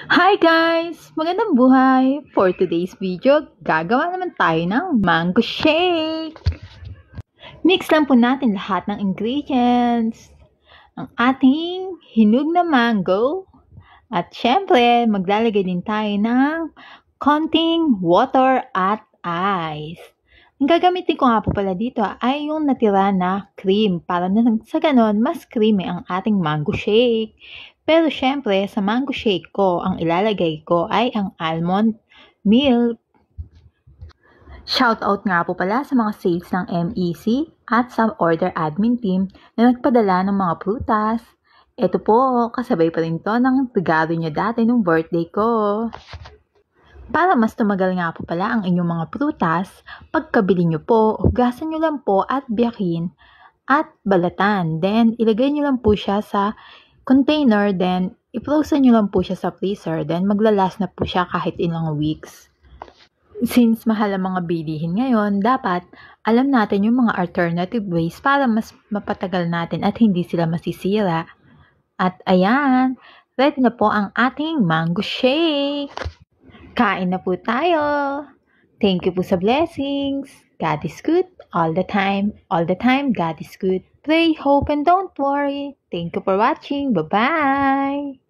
Hi guys! Magandang buhay! For today's video, gagawa naman tayo ng mango shake! Mix lang po natin lahat ng ingredients. Ang ating hinog na mango. At syempre, maglalagay din tayo ng konting water at ice. Ang gagamitin ko nga po pala dito ay yung natira na cream para na sa ganon mas creamy ang ating mango shake. Pero syempre sa mango shake ko, ang ilalagay ko ay ang almond milk. Shoutout nga po pala sa mga sales ng MEC at sa order admin team na nagpadala ng mga prutas. Ito po, kasabay pa rin to ng regalo niya dati nung birthday ko. Para mas tumagal nga po pala ang inyong mga prutas, pagkabili nyo po, hugasan nyo lang po at biyakin at balatan. Then, ilagay nyo lang po siya sa container. Then, i-frozen nyo lang po siya sa freezer. Then, maglalast na po siya kahit ilang weeks. Since mahal ang mga bilihin ngayon, dapat alam natin yung mga alternative ways para mas mapatagal natin at hindi sila masisira. At ayan, ready na po ang ating mango shake! Kain na po tayo! Thank you po sa blessings. God is good all the time. All the time, God is good. Pray, hope, and don't worry. Thank you for watching. Bye-bye!